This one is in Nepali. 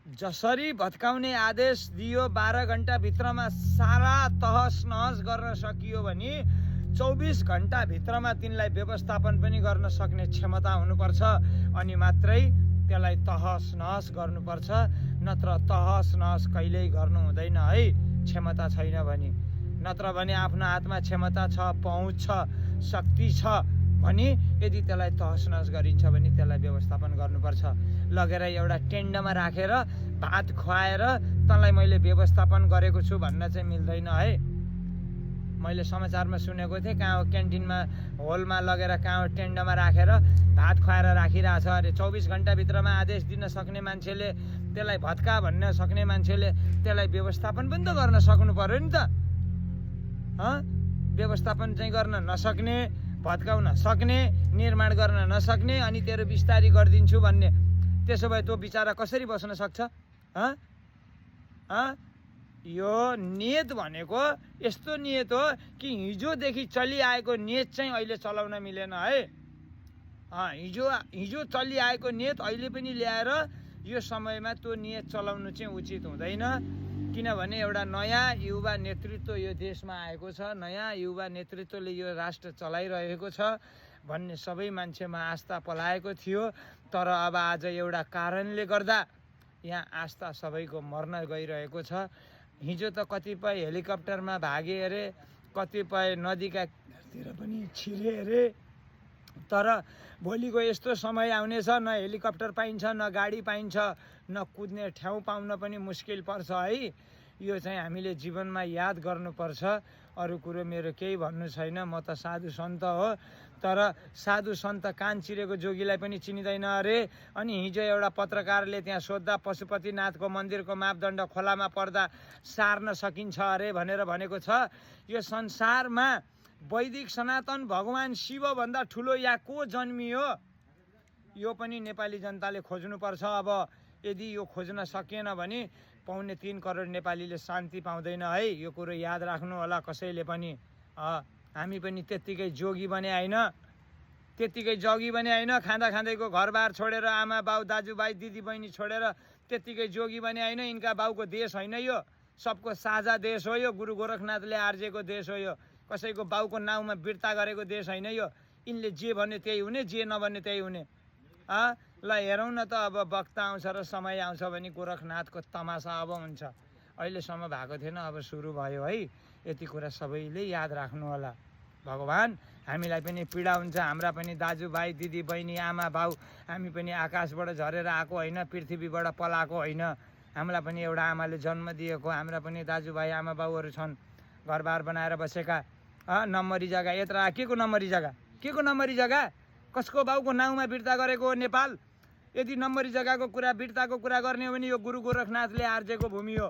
जसरी भत्काउने आदेश दियो 12 घण्टाभित्रमा सारा तहस नहस गर्न सकियो भने 24 घण्टाभित्रमा तिनलाई व्यवस्थापन पनि गर्न सक्ने क्षमता हुनुपर्छ। अनि मात्रै त्यसलाई तहस नहस गर्नुपर्छ, नत्र तहस नहस कहिल्यै गर्नु हुँदैन है, क्षमता छैन भने। नत्र भने आफ्नो हातमा क्षमता छ, पहुँच छ, शक्ति छ भने यदि त्यसलाई तहस नहस गरिन्छ भने त्यसलाई व्यवस्थापन गर्नुपर्छ। लगेर एउटा टेन्डमा राखेर भात खुवाएर तँलाई मैले व्यवस्थापन गरेको छु भन्न चाहिँ मिल्दैन है। मैले समाचारमा सुनेको थिएँ, कहाँ क्यान्टिनमा होलमा लगेर कहाँ टेन्डमा राखेर भात खुवाएर राखिरहेछ अरे। 24 घण्टाभित्रमा आदेश दिन सक्ने मान्छेले, त्यसलाई भत्का भन्न सक्ने मान्छेले त्यसलाई व्यवस्थापन पनि त गर्न सक्नु पर्यो नि त। व्यवस्थापन चाहिँ गर्न नसक्ने, भत्काउन सक्ने, निर्माण गर्न नसक्ने, अनि तेरो बिस्तारी गरिदिन्छु भन्ने, त्यसो भए त्यो बिचारा कसरी बस्न सक्छ? यो नियत भनेको यस्तो नियत हो कि हिजोदेखि चलिआएको नियत चाहिँ अहिले चलाउन मिलेन है। हिजो चलिआएको नियत अहिले पनि ल्याएर यो समयमा त्यो नियत चलाउनु चाहिँ उचित हुँदैन। किनभने एउटा नयाँ युवा नेतृत्व यो देशमा आएको छ, नयाँ युवा नेतृत्वले यो राष्ट्र चलाइरहेको छ भन्ने सबै मान्छेमा आस्था पलाएको थियो। तर अब आज एउटा कारणले गर्दा यहाँ आस्था सबैको मर्न गइरहेको छ। हिजो त कतिपय हेलिकप्टरमा भागे अरे, कतिपय नदीका तिर पनि छिरे अरे। तर भोलिको यस्तो समय आउनेछ, न हेलिकप्टर पाइन्छ, न गाडी पाइन्छ, न कुद्ने ठाउँ पाउन पनि मुस्किल पर्छ है। यो चाहिँ हामीले जीवनमा याद गर्नुपर्छ। अरू कुरो मेरो केही भन्नु छैन। म त साधु सन्त हो, तर साधु सन्त कान चिरेको जोगीलाई पनि चिनिँदैन अरे। अनि हिजो एउटा पत्रकारले त्यहाँ सोद्धा पशुपतिनाथको मन्दिरको मापदण्ड खोलामा पर्दा सार्न सकिन्छ अरे भनेर भनेको छ। यो संसारमा वैदिक सनातन भगवान शिवभन्दा ठुलो या को जन्मियो? यो पनि नेपाली जनताले खोज्नुपर्छ। अब यदि यो खोज्न सकिएन भने 2.25 करोड नेपालीले शान्ति पाउँदैन है। यो कुरो याद राख्नु होला कसैले पनि। हामी पनि त्यत्तिकै जोगी बने होइन, त्यत्तिकै जोगी बने होइन। खाँदा खाँदैको घरबार छोडेर, आमा बाउ दाजुभाइ दिदीबहिनी छोडेर त्यत्तिकै जोगी बने होइन। यिनका बाउको देश होइन यो, सबको साझा देश हो यो। गुरु गोरखनाथले आर्जेको देश हो यो, कसैको बाउको नाउँमा बिर्ता गरेको देश होइन यो। यिनले जे भन्ने त्यही हुने, जे नभन्ने त्यही हुने। ल हेरौँ न त, अब वक्त आउँछ र समय आउँछ भने गोरखनाथको तमासा अब हुन्छ। अहिलेसम्म भएको थिएन, अब सुरु भयो है। यति कुरा सबैले याद राख्नु होला। भगवान हामीलाई पनि पीडा हुन्छ, हाम्रा पनि दाजुभाइ दिदीबहिनी आमा बाउ, हामी पनि आकाशबाट झरेर आएको होइन, पृथ्वीबाट पलाएको होइन। हामीलाई पनि एउटा आमाले जन्म दिएको, हाम्रा पनि दाजुभाइ आमा बाउहरू छन्, घरबार बनाएर बसेका। नम्बरी जग्गा यत्रा, के को नम्बरी जग्गा, के को नम्बरी जग्गा? कसको बाउको नाउँमा बिर्ता गरेको हो नेपाल? यदि नम्बरी जग्गाको कुरा, बिर्ताको कुरा गर्ने हो भने यो गुरु गोरखनाथले आर्जेको भूमि हो।